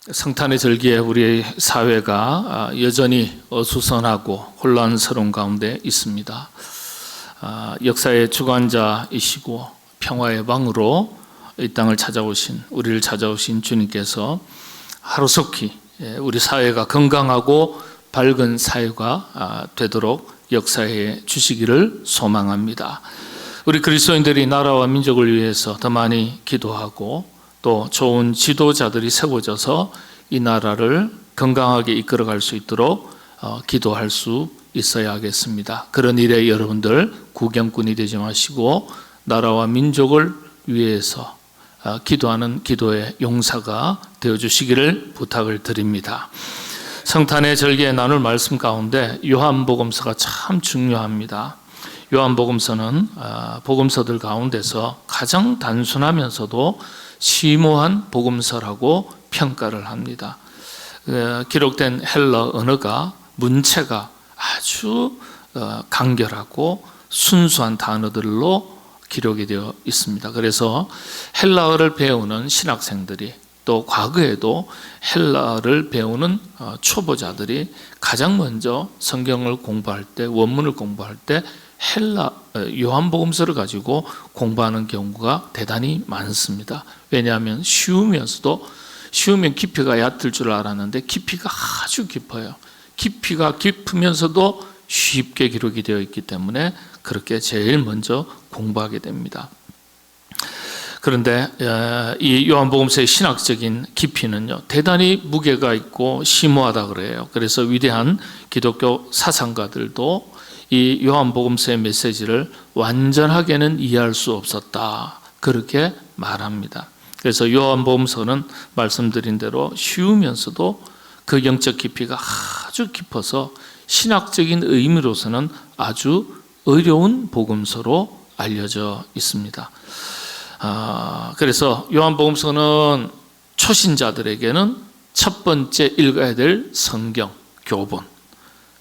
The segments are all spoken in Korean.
성탄의 절기에 우리 사회가 여전히 어수선하고 혼란스러운 가운데 있습니다. 역사의 주관자이시고 평화의 왕으로 이 땅을 찾아오신, 우리를 찾아오신 주님께서 하루속히 우리 사회가 건강하고 밝은 사회가 되도록 역사해 주시기를 소망합니다. 우리 그리스도인들이 나라와 민족을 위해서 더 많이 기도하고 또 좋은 지도자들이 세워져서 이 나라를 건강하게 이끌어갈 수 있도록 기도할 수 있어야 하겠습니다. 그런 일에 여러분들 구경꾼이 되지 마시고 나라와 민족을 위해서 기도하는 기도의 용사가 되어주시기를 부탁을 드립니다. 성탄의 절기에 나눌 말씀 가운데 요한복음서가 참 중요합니다. 요한복음서는 복음서들 가운데서 가장 단순하면서도 심오한 복음서라고 평가를 합니다. 기록된 헬라 언어가 문체가 아주 간결하고 순수한 단어들로 기록이 되어 있습니다. 그래서 헬라어를 배우는 신학생들이 또 과거에도 헬라어를 배우는 초보자들이 가장 먼저 성경을 공부할 때, 원문을 공부할 때 요한복음서를 가지고 공부하는 경우가 대단히 많습니다. 왜냐하면 쉬우면 깊이가 얕을 줄 알았는데 깊이가 아주 깊어요. 깊이가 깊으면서도 쉽게 기록이 되어 있기 때문에 그렇게 제일 먼저 공부하게 됩니다. 그런데 이 요한복음서의 신학적인 깊이는요, 대단히 무게가 있고 심오하다 그래요. 그래서 위대한 기독교 사상가들도 이 요한복음서의 메시지를 완전하게는 이해할 수 없었다, 그렇게 말합니다. 그래서 요한복음서는 말씀드린 대로 쉬우면서도 그 영적 깊이가 아주 깊어서 신학적인 의미로서는 아주 어려운 복음서로 알려져 있습니다. 그래서 요한복음서는 초신자들에게는 첫 번째 읽어야 될 성경, 교본,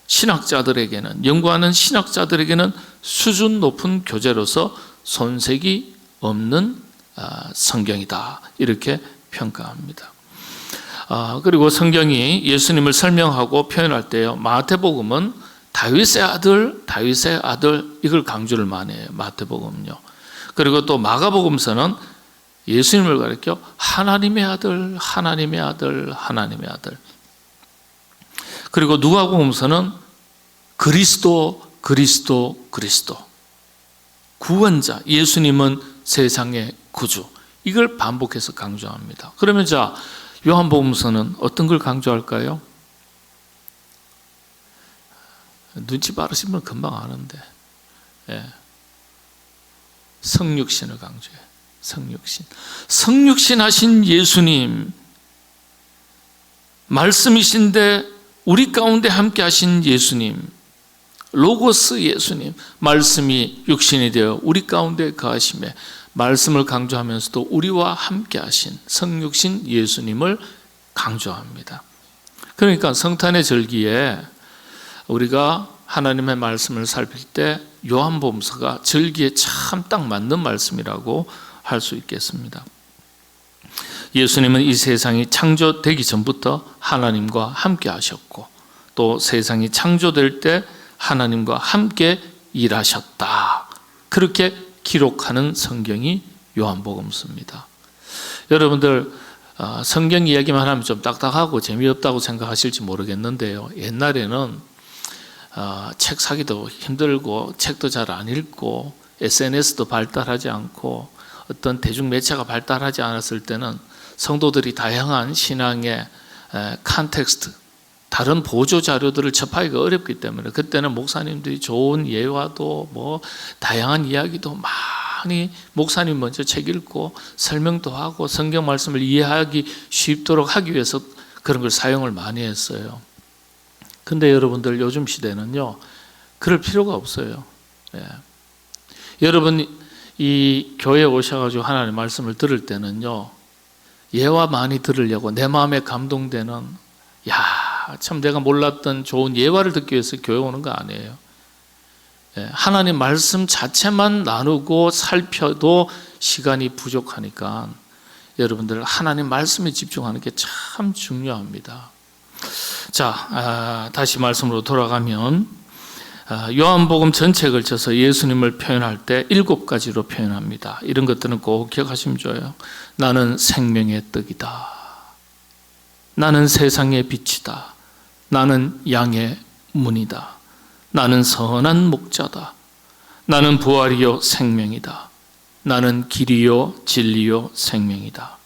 신학자들에게는, 연구하는 신학자들에게는 수준 높은 교재로서 손색이 없는 성경이다, 이렇게 평가합니다. 그리고 성경이 예수님을 설명하고 표현할 때요, 마태복음은 다윗의 아들 이걸 강조를 많이 해요. 마태복음은요. 그리고 또 마가복음서는 예수님을 가리켜 하나님의 아들. 그리고 누가복음서는 그리스도, 구원자, 예수님은 세상의 구주, 이걸 반복해서 강조합니다. 그러면 자, 요한복음서는 어떤 걸 강조할까요? 눈치 빠르시면 금방 아는데, 성육신을 강조해요. 성육신 하신 예수님, 말씀이신데 우리 가운데 함께 하신 예수님, 로고스 예수님, 말씀이 육신이 되어 우리 가운데 거하심에 말씀을 강조하면서도 우리와 함께 하신 성육신 예수님을 강조합니다. 그러니까 성탄의 절기에 우리가 하나님의 말씀을 살필 때 요한복음서가 절기에 참 딱 맞는 말씀이라고 할 수 있겠습니다. 예수님은 이 세상이 창조되기 전부터 하나님과 함께 하셨고 또 세상이 창조될 때 하나님과 함께 일하셨다, 그렇게 기록하는 성경이 요한복음서입니다. 여러분들 성경 이야기만 하면 좀 딱딱하고 재미없다고 생각하실지 모르겠는데요, 옛날에는 책 사기도 힘들고 책도 잘 안 읽고 SNS도 발달하지 않고 어떤 대중매체가 발달하지 않았을 때는 성도들이 다양한 신앙의 컨텍스트, 다른 보조 자료들을 접하기가 어렵기 때문에 그때는 목사님들이 좋은 예화도 다양한 이야기도 많이, 목사님 먼저 책 읽고 설명도 하고 성경 말씀을 이해하기 쉽도록 하기 위해서 그런 걸 사용을 많이 했어요. 근데 여러분들 요즘 시대는요, 그럴 필요가 없어요. 여러분 이 교회에 오셔가지고 하나님의 말씀을 들을 때는요, 예화 많이 들으려고 내 마음에 감동되는, 참 내가 몰랐던 좋은 예화를 듣기 위해서 교회 오는 거 아니에요. 하나님 말씀 자체만 나누고 살펴도 시간이 부족하니까 여러분들 하나님 말씀에 집중하는 게 참 중요합니다. 자, 다시 말씀으로 돌아가면 요한복음 전체에 걸쳐서 예수님을 표현할 때 7가지로 표현합니다. 이런 것들은 꼭 기억하시면 좋아요. 나는 생명의 떡이다. 나는 세상의 빛이다. 나는 양의 문이다. 나는 선한 목자다. 나는 부활이요 생명이다. 나는 길이요 진리요 생명이다.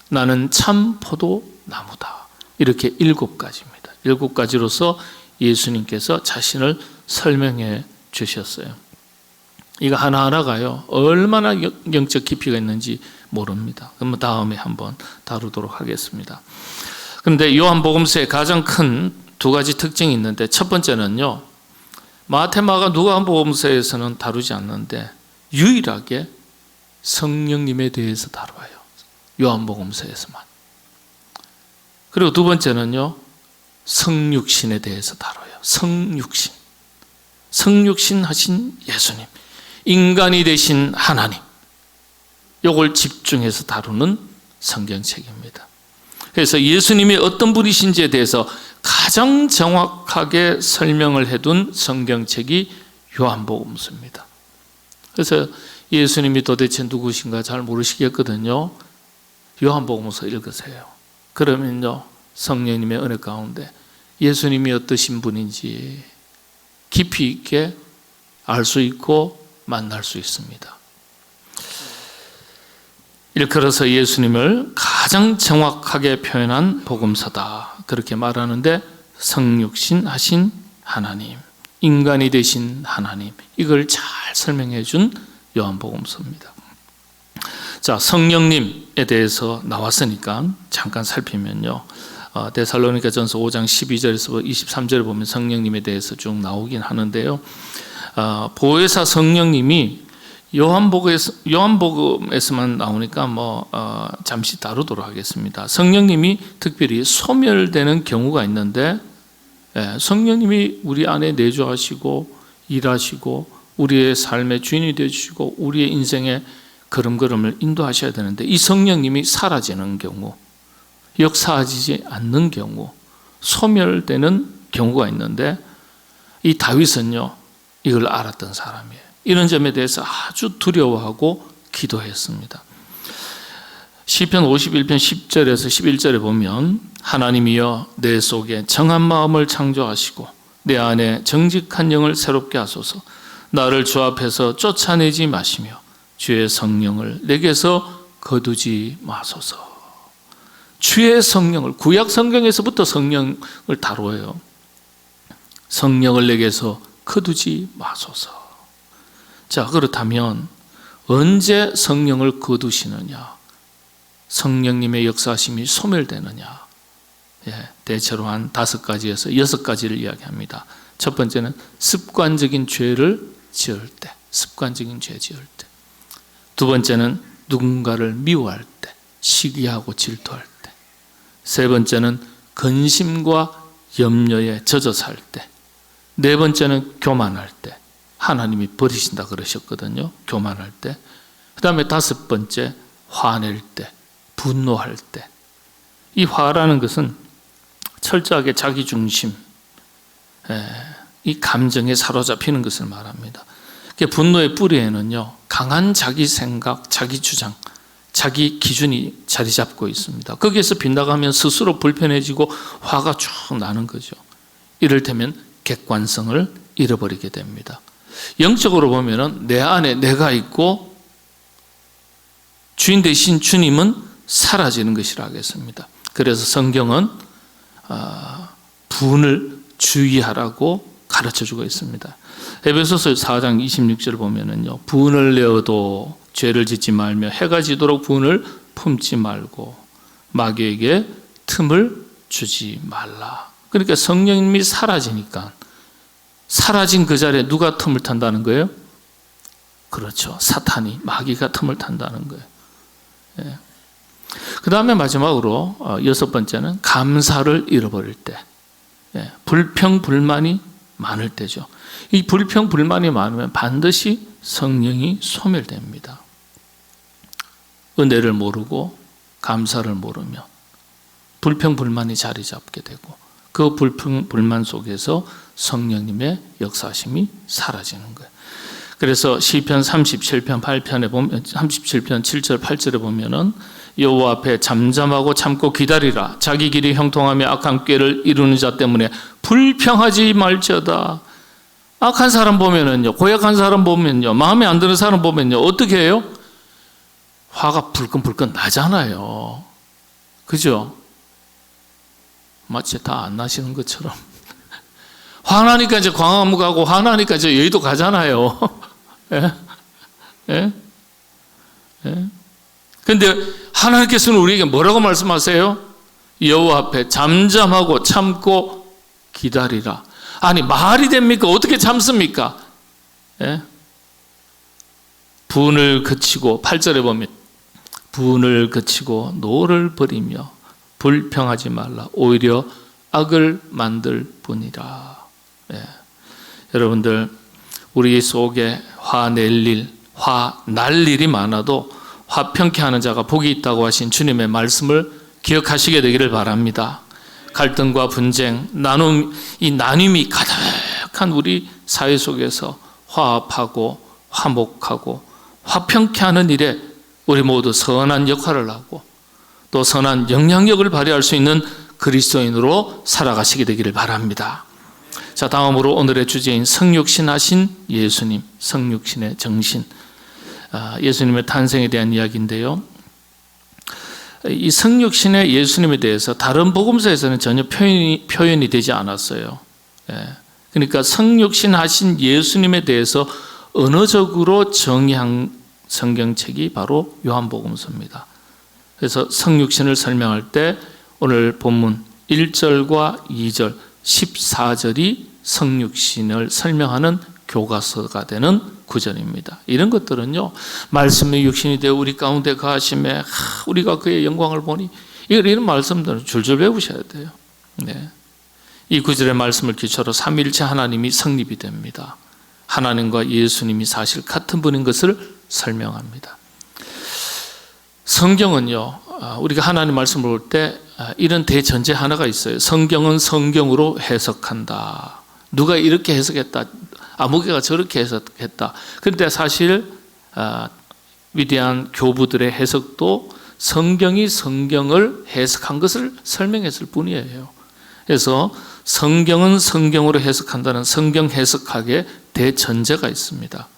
나는 참 포도나무다. 이렇게 7가지입니다. 7가지로서 예수님께서 자신을 설명해 주셨어요. 이거 하나하나가요 얼마나 영적 깊이가 있는지 모릅니다. 그럼 다음에 한번 다루도록 하겠습니다. 그런데 요한복음서에 가장 큰 2가지 특징이 있는데, 첫 번째는요, 마태, 마가, 누가복음서에서는 다루지 않는데 유일하게 성령님에 대해서 다뤄요. 요한복음서에서만. 그리고 2번째는요, 성육신에 대해서 다뤄요. 성육신. 성육신 하신 예수님, 인간이 되신 하나님, 이걸 집중해서 다루는 성경책입니다. 그래서 예수님이 어떤 분이신지에 대해서 가장 정확하게 설명을 해둔 성경책이 요한복음서입니다. 그래서 예수님이 도대체 누구신가 잘 모르시겠거든요. 요한복음서 읽으세요. 그러면요, 성령님의 은혜 가운데 예수님이 어떠신 분인지 깊이 있게 알 수 있고 만날 수 있습니다. 일컬어서 예수님을 가장 정확하게 표현한 복음서다, 그렇게 말하는데, 성육신 하신 하나님, 인간이 되신 하나님, 이걸 잘 설명해 준 요한복음서입니다. 자, 성령님에 대해서 나왔으니까 잠깐 살피면요, 데살로니가전서 5장 12절에서 23절에 보면 성령님에 대해서 쭉 나오긴 하는데요, 보혜사 성령님이 요한복음에서만 나오니까 잠시 다루도록 하겠습니다. 성령님이 특별히 소멸되는 경우가 있는데, 성령님이 우리 안에 내주하시고 일하시고 우리의 삶의 주인이 되시고 우리의 인생의 걸음걸음을 인도하셔야 되는데, 이 성령님이 사라지는 경우, 역사하지 않는 경우, 소멸되는 경우가 있는데, 이 다윗은요 이걸 알았던 사람이에요. 이런 점에 대해서 아주 두려워하고 기도했습니다. 시편 51편 10절에서 11절에 보면, 하나님이여 내 속에 정한 마음을 창조하시고 내 안에 정직한 영을 새롭게 하소서. 나를 주 앞에서 쫓아내지 마시며 주의 성령을 내게서 거두지 마소서. 주의 성령을, 구약 성경에서부터 성령을 다루어요. 성령을 내게서 거두지 마소서. 자, 그렇다면 언제 성령을 거두시느냐? 성령님의 역사심이 소멸되느냐? 대체로 한 5가지에서 6가지를 이야기합니다. 첫 번째는 습관적인 죄를 지을 때, 습관적인 죄 지을 때. 두 번째는 누군가를 미워할 때, 시기하고 질투할 때. 세 번째는 근심과 염려에 젖어 살 때. 네 번째는 교만할 때. 하나님이 버리신다 그러셨거든요. 교만할 때. 그 다음에 5번째, 화낼 때, 분노할 때. 이 화라는 것은 철저하게 자기중심, 이 감정에 사로잡히는 것을 말합니다. 분노의 뿌리에는요, 강한 자기 생각, 자기 주장, 자기 기준이 자리 잡고 있습니다. 거기에서 빗나가면 스스로 불편해지고 화가 쭉 나는 거죠. 이를테면 객관성을 잃어버리게 됩니다. 영적으로 보면은 내 안에 내가 있고 주인 되신 주님은 사라지는 것이라 하겠습니다. 그래서 성경은 분을 주의하라고 가르쳐주고 있습니다. 에베소서 4장 26절 보면은요, 분을 내어도 죄를 짓지 말며 해가 지도록 분을 품지 말고 마귀에게 틈을 주지 말라. 그러니까 성령님이 사라지니까, 사라진 그 자리에 누가 틈을 탄다는 거예요? 그렇죠. 사탄이, 마귀가 틈을 탄다는 거예요. 그 다음에 마지막으로 6번째는 감사를 잃어버릴 때, 불평, 불만이 많을 때죠. 이 불평, 불만이 많으면 반드시 성령이 소멸됩니다. 은혜를 모르고 감사를 모르면 불평불만이 자리 잡게 되고 그 불평불만 속에서 성령님의 역사심이 사라지는 거예요. 그래서 시편 37편 8편에 보면 37편 7절 8절에 보면은 여호와 앞에 잠잠하고 참고 기다리라. 자기 길이 형통하며 악한 꾀를 이루는 자 때문에 불평하지 말지어다. 악한 사람 보면은요, 고약한 사람 보면요, 마음에 안 드는 사람 보면요, 어떻게 해요? 화가 불끈불끈 나잖아요. 그죠? 마치 다 안 나시는 것처럼. 화나니까 이제 광화문 가고 화나니까 이제 여의도 가잖아요. 예? 예? 예? 근데 하나님께서는 우리에게 뭐라고 말씀하세요? 여호와 앞에 잠잠하고 참고 기다리라. 아니 말이 됩니까? 어떻게 참습니까? 예? 분을 그치고 8절에 보면 분을 그치고 노를 버리며 불평하지 말라. 오히려 악을 만들 뿐이라. 예. 여러분들 우리 속에 화낼 일, 화날 일이 많아도 화평케 하는 자가 복이 있다고 하신 주님의 말씀을 기억하시게 되기를 바랍니다. 갈등과 분쟁, 이 나눔이 가득한 우리 사회 속에서 화합하고 화목하고 화평케 하는 일에 우리 모두 선한 역할을 하고 또 선한 영향력을 발휘할 수 있는 그리스도인으로 살아가시게 되기를 바랍니다. 자, 다음으로 오늘의 주제인 성육신하신 예수님, 성육신의 정신, 예수님의 탄생에 대한 이야기인데요. 이 성육신의 예수님에 대해서 다른 복음서에서는 전혀 표현이 되지 않았어요. 그러니까 성육신하신 예수님에 대해서 언어적으로 정의한 성경책이 바로 요한복음서입니다. 그래서 성육신을 설명할 때 오늘 본문 1절과 2절, 14절이 성육신을 설명하는 교과서가 되는 구절입니다. 이런 것들은요, 말씀의 육신이 되어 우리 가운데 거하심에 우리가 그의 영광을 보니 이런 말씀들은 줄줄 외우셔야 돼요. 네. 이 구절의 말씀을 기초로 삼위일체 하나님이 성립이 됩니다. 하나님과 예수님이 사실 같은 분인 것을 설명합니다. 성경은요, 우리가 하나님 말씀을 볼 때 이런 대전제 하나가 있어요. 성경은 성경으로 해석한다. 누가 이렇게 해석했다. 아무개가 저렇게 해석했다. 그런데 사실 위대한 교부들의 해석도 성경이 성경을 해석한 것을 설명했을 뿐이에요. 그래서 성경은 성경으로 해석한다는 성경 해석학의 대전제가 있습니다.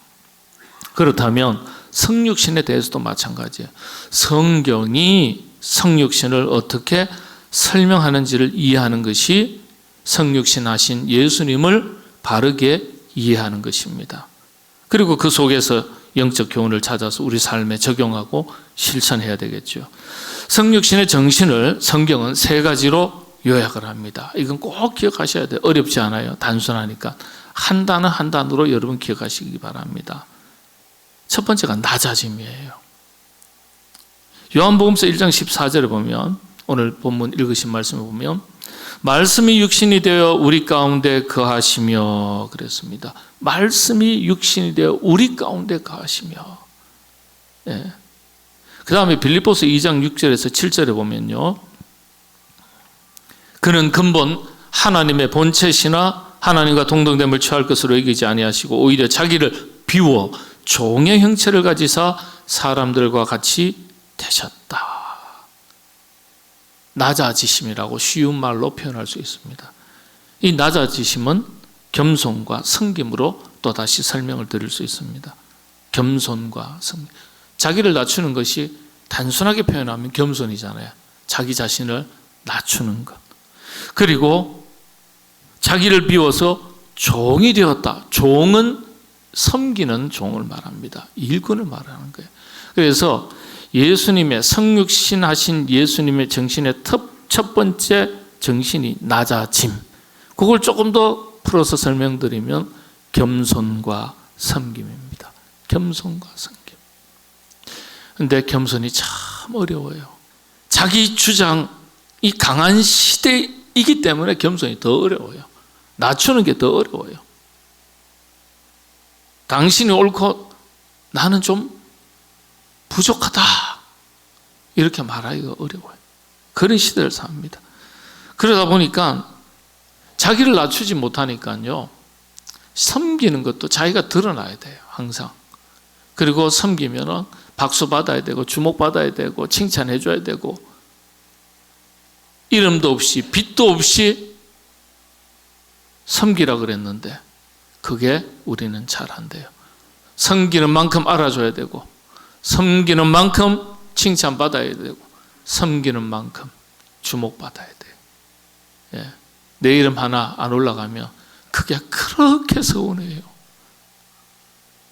그렇다면 성육신에 대해서도 마찬가지예요. 성경이 성육신을 어떻게 설명하는지를 이해하는 것이 성육신하신 예수님을 바르게 이해하는 것입니다. 그리고 그 속에서 영적 교훈을 찾아서 우리 삶에 적용하고 실천해야 되겠죠. 성육신의 정신을 성경은 3가지로 요약을 합니다. 이건 꼭 기억하셔야 돼요. 어렵지 않아요. 단순하니까. 한 단어 한 단어로 여러분 기억하시기 바랍니다. 첫 번째가 낮아짐이에요. 요한복음서 1장 14절에 보면 오늘 본문 읽으신 말씀을 보면 말씀이 육신이 되어 우리 가운데 거하시며 그랬습니다. 말씀이 육신이 되어 우리 가운데 거하시며. 예. 그 다음에 빌립보서 2장 6절에서 7절에 보면요. 그는 근본 하나님의 본체시나 하나님과 동등됨을 취할 것으로 여기지 아니하시고 오히려 자기를 비워 종의 형체를 가지사 사람들과 같이 되셨다. 낮아지심이라고 쉬운 말로 표현할 수 있습니다. 이 낮아지심은 겸손과 섬김으로 또다시 설명을 드릴 수 있습니다. 겸손과 섬김. 자기를 낮추는 것이 단순하게 표현하면 겸손이잖아요. 자기 자신을 낮추는 것. 그리고 자기를 비워서 종이 되었다. 종은 섬기는 종을 말합니다. 일꾼을 말하는 거예요. 그래서 예수님의 성육신하신 예수님의 정신의 첫 번째 정신이 낮아짐. 그걸 조금 더 풀어서 설명드리면 겸손과 섬김입니다. 겸손과 섬김. 그런데 겸손이 참 어려워요. 자기 주장이 강한 시대이기 때문에 겸손이 더 어려워요. 낮추는 게 더 어려워요. 당신이 옳고 나는 좀 부족하다. 이렇게 말하기가 어려워요. 그런 시대를 삽니다. 그러다 보니까 자기를 낮추지 못하니까요, 섬기는 것도 자기가 드러나야 돼요, 항상. 그리고 섬기면은 박수 받아야 되고, 주목 받아야 되고, 칭찬해 줘야 되고, 이름도 없이, 빛도 없이 섬기라 그랬는데, 그게 우리는 잘 안 돼요. 섬기는 만큼 알아줘야 되고, 섬기는 만큼 칭찬받아야 되고, 섬기는 만큼 주목받아야 돼요. 예. 내 이름 하나 안 올라가면 그게 그렇게 서운해요.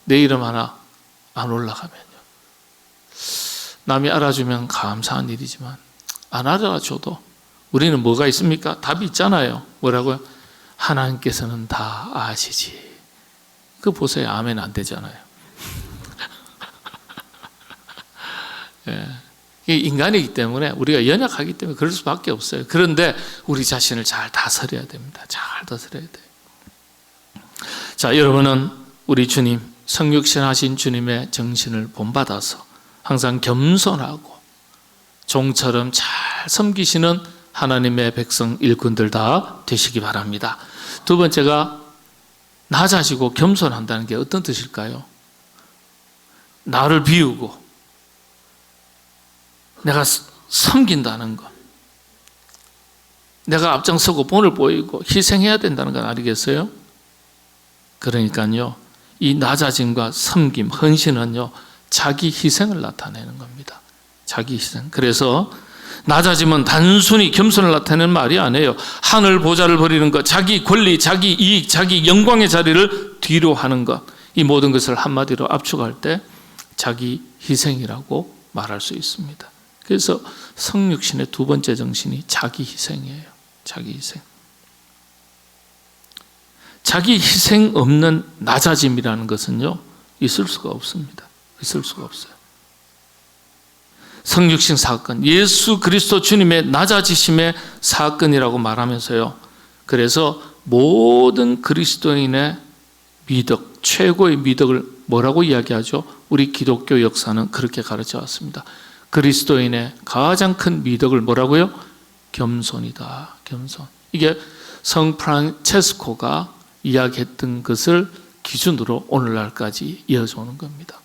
내 이름 하나 안 올라가면요. 남이 알아주면 감사한 일이지만 안 알아줘도 우리는 뭐가 있습니까? 답이 있잖아요. 뭐라고요? 하나님께서는 다 아시지. 그거 보세요. 아멘 안 되잖아요. 예. 이게 인간이기 때문에, 우리가 연약하기 때문에 그럴 수밖에 없어요. 그런데 우리 자신을 잘 다스려야 됩니다. 잘 다스려야 돼요. 자, 여러분은 우리 주님, 성육신하신 주님의 정신을 본받아서 항상 겸손하고 종처럼 잘 섬기시는 하나님의 백성 일꾼들 다 되시기 바랍니다. 두 번째가 낮아지고 겸손한다는 게 어떤 뜻일까요? 나를 비우고 내가 섬긴다는 것, 내가 앞장서고 본을 보이고 희생해야 된다는 건 아니겠어요? 그러니까요, 이 낮아짐과 섬김, 헌신은요, 자기 희생을 나타내는 겁니다. 자기 희생. 그래서 낮아짐은 단순히 겸손을 나타내는 말이 아니에요. 하늘 보좌를 버리는 것, 자기 권리, 자기 이익, 자기 영광의 자리를 뒤로 하는 것, 이 모든 것을 한마디로 압축할 때 자기 희생이라고 말할 수 있습니다. 그래서 성육신의 두 번째 정신이 자기 희생이에요. 자기 희생. 자기 희생 없는 낮아짐이라는 것은요, 있을 수가 없습니다. 있을 수가 없어요. 성육신 사건, 예수 그리스도 주님의 낮아지심의 사건이라고 말하면서요, 그래서 모든 그리스도인의 미덕, 최고의 미덕을 뭐라고 이야기하죠? 우리 기독교 역사는 그렇게 가르쳐 왔습니다. 그리스도인의 가장 큰 미덕을 뭐라고요? 겸손이다. 겸손. 이게 성 프란체스코가 이야기했던 것을 기준으로 오늘날까지 이어져 오는 겁니다.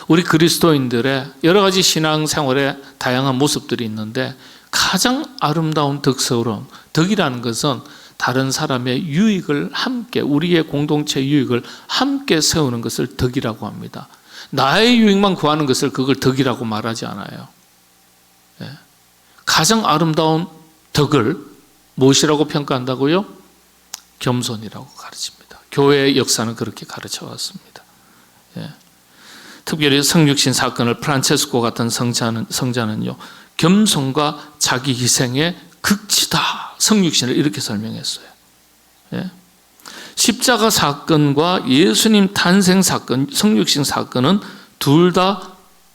우리 그리스도인들의 여러 가지 신앙생활의 다양한 모습들이 있는데, 가장 아름다운 덕스러운, 덕이라는 것은 다른 사람의 유익을 함께, 우리의 공동체 유익을 함께 세우는 것을 덕이라고 합니다. 나의 유익만 구하는 것을 그걸 덕이라고 말하지 않아요. 예. 가장 아름다운 덕을 무엇이라고 평가한다고요? 겸손이라고 가르칩니다. 교회의 역사는 그렇게 가르쳐 왔습니다. 예. 특별히 성육신 사건을 프란체스코 같은 성자는요, 겸손과 자기 희생의 극치다. 성육신을 이렇게 설명했어요. 예. 십자가 사건과 예수님 탄생 사건, 성육신 사건은 둘 다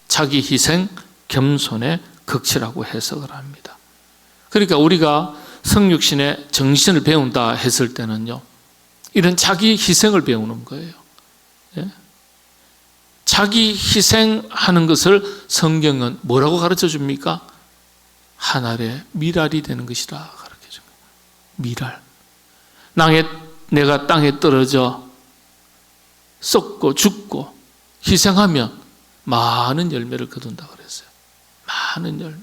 자기 희생, 겸손의 극치라고 해석을 합니다. 그러니까 우리가 성육신의 정신을 배운다 했을 때는요, 이런 자기 희생을 배우는 거예요. 예? 자기 희생하는 것을 성경은 뭐라고 가르쳐 줍니까? 하늘의 미랄이 되는 것이라 가르쳐 줍니다. 미랄. 내가 땅에 떨어져 썩고 죽고 희생하면 많은 열매를 거둔다 그랬어요. 많은 열매.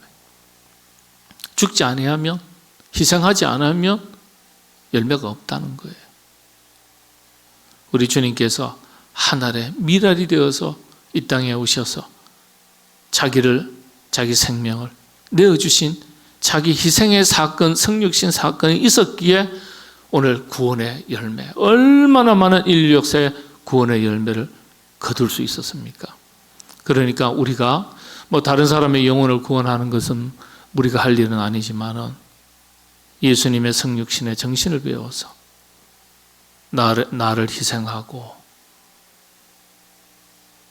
죽지 아니하면, 희생하지 않으면 열매가 없다는 거예요. 우리 주님께서 하늘의 미랄이 되어서 이 땅에 오셔서 자기 생명을 내어주신 자기 희생의 사건, 성육신 사건이 있었기에 오늘 구원의 열매, 얼마나 많은 인류 역사의 구원의 열매를 거둘 수 있었습니까? 그러니까 우리가 다른 사람의 영혼을 구원하는 것은 우리가 할 일은 아니지만은, 예수님의 성육신의 정신을 배워서 나를 희생하고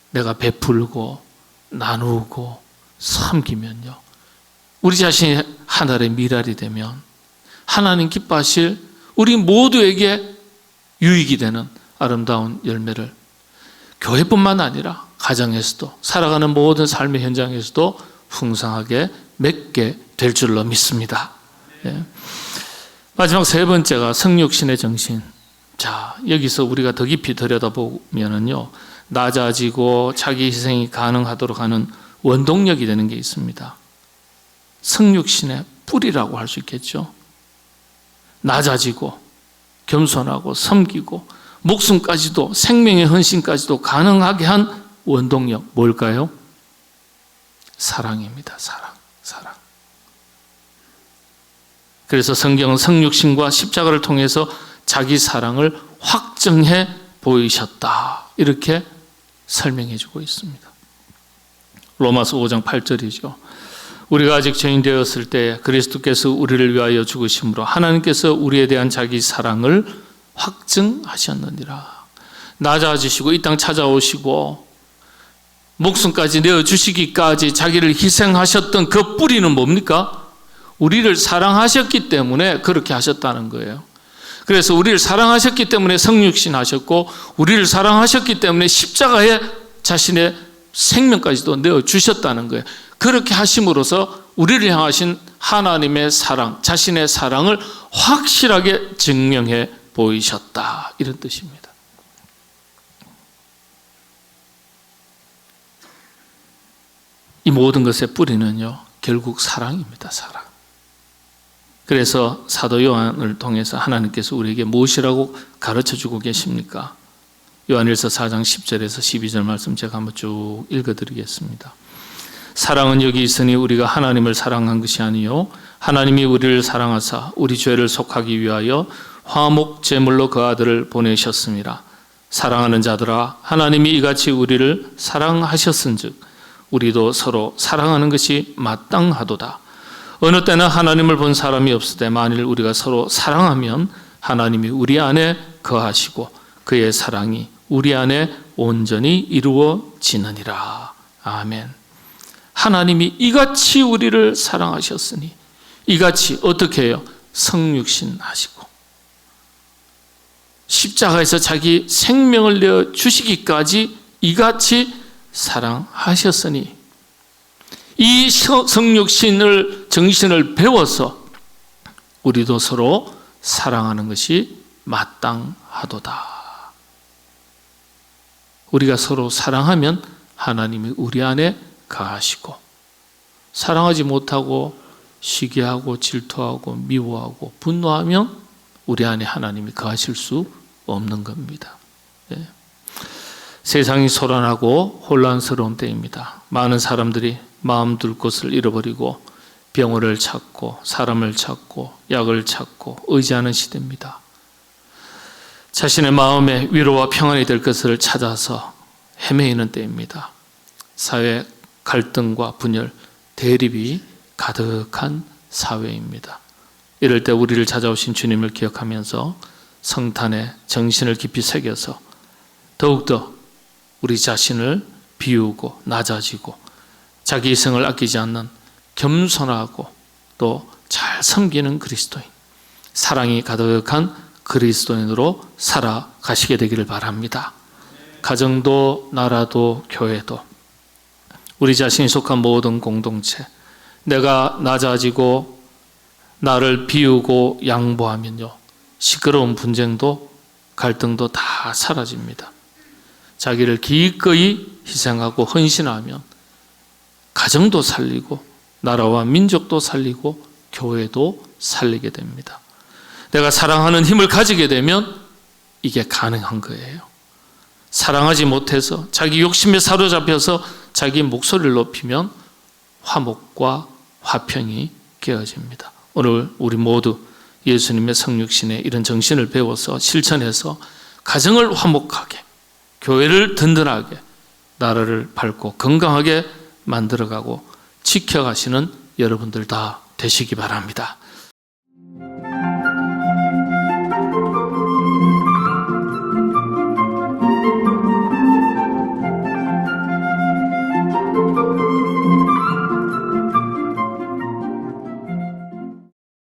내가 베풀고 나누고 섬기면요, 우리 자신이 하늘의 미랄이 되면 하나님 기뻐하실 우리 모두에게 유익이 되는 아름다운 열매를 교회뿐만 아니라 가정에서도, 살아가는 모든 삶의 현장에서도 풍성하게 맺게 될 줄로 믿습니다. 예. 마지막 세 번째가 성육신의 정신. 자, 여기서 우리가 더 깊이 들여다보면은요, 낮아지고 자기 희생이 가능하도록 하는 원동력이 되는 게 있습니다. 성육신의 뿌리라고 할 수 있겠죠. 낮아지고 겸손하고 섬기고 목숨까지도, 생명의 헌신까지도 가능하게 한 원동력 뭘까요? 사랑입니다. 사랑. 그래서 성경은 성육신과 십자가를 통해서 자기 사랑을 확증해 보이셨다, 이렇게 설명해 주고 있습니다. 로마서 5장 8절이죠. 우리가 아직 죄인 되었을 때 그리스도께서 우리를 위하여 죽으심으로 하나님께서 우리에 대한 자기 사랑을 확증하셨느니라. 낮아지시고 이 땅 찾아오시고 목숨까지 내어주시기까지 자기를 희생하셨던 그 뿌리는 뭡니까? 우리를 사랑하셨기 때문에 그렇게 하셨다는 거예요. 그래서 우리를 사랑하셨기 때문에 성육신 하셨고, 우리를 사랑하셨기 때문에 십자가에 자신의 생명까지도 내어주셨다는 거예요. 그렇게 하심으로써 우리를 향하신 하나님의 사랑, 자신의 사랑을 확실하게 증명해 보이셨다, 이런 뜻입니다. 이 모든 것의 뿌리는요, 결국 사랑입니다. 사랑. 그래서 사도 요한을 통해서 하나님께서 우리에게 무엇이라고 가르쳐주고 계십니까? 요한일서 4장 10절에서 12절 말씀 제가 한번 쭉 읽어드리겠습니다. 사랑은 여기 있으니 우리가 하나님을 사랑한 것이 아니요 하나님이 우리를 사랑하사 우리 죄를 속하기 위하여 화목 제물로 그 아들을 보내셨습니다. 사랑하는 자들아, 하나님이 이같이 우리를 사랑하셨은즉 우리도 서로 사랑하는 것이 마땅하도다. 어느 때나 하나님을 본 사람이 없을 때 만일 우리가 서로 사랑하면 하나님이 우리 안에 거하시고 그의 사랑이 우리 안에 온전히 이루어지느니라. 아멘. 하나님이 이같이 우리를 사랑하셨으니, 이같이 어떻게 해요? 성육신 하시고 십자가에서 자기 생명을 내어 주시기까지 이같이 사랑하셨으니, 이 성육신을 정신을 배워서 우리도 서로 사랑하는 것이 마땅하도다. 우리가 서로 사랑하면 하나님이 우리 안에 거하시고, 사랑하지 못하고 시기하고 질투하고 미워하고 분노하면 우리 안에 하나님이 거하실 수 없는 겁니다. 네. 세상이 소란하고 혼란스러운 때입니다. 많은 사람들이 마음 둘 곳을 잃어버리고 병원을 찾고 사람을 찾고 약을 찾고 의지하는 시대입니다. 자신의 마음에 위로와 평안이 될 것을 찾아서 헤매이는 때입니다. 사회 갈등과 분열, 대립이 가득한 사회입니다. 이럴 때 우리를 찾아오신 주님을 기억하면서 성탄에 정신을 깊이 새겨서 더욱더 우리 자신을 비우고 낮아지고 자기 희생을 아끼지 않는 겸손하고 또 잘 섬기는 그리스도인, 사랑이 가득한 그리스도인으로 살아가시게 되기를 바랍니다. 가정도 나라도 교회도 우리 자신이 속한 모든 공동체, 내가 낮아지고 나를 비우고 양보하면요, 시끄러운 분쟁도 갈등도 다 사라집니다. 자기를 기꺼이 희생하고 헌신하면 가정도 살리고 나라와 민족도 살리고 교회도 살리게 됩니다. 내가 사랑하는 힘을 가지게 되면 이게 가능한 거예요. 사랑하지 못해서 자기 욕심에 사로잡혀서 자기 목소리를 높이면 화목과 화평이 깨어집니다. 오늘 우리 모두 예수님의 성육신의 이런 정신을 배워서 실천해서 가정을 화목하게, 교회를 든든하게, 나라를 밝고 건강하게 만들어가고 지켜가시는 여러분들 다 되시기 바랍니다.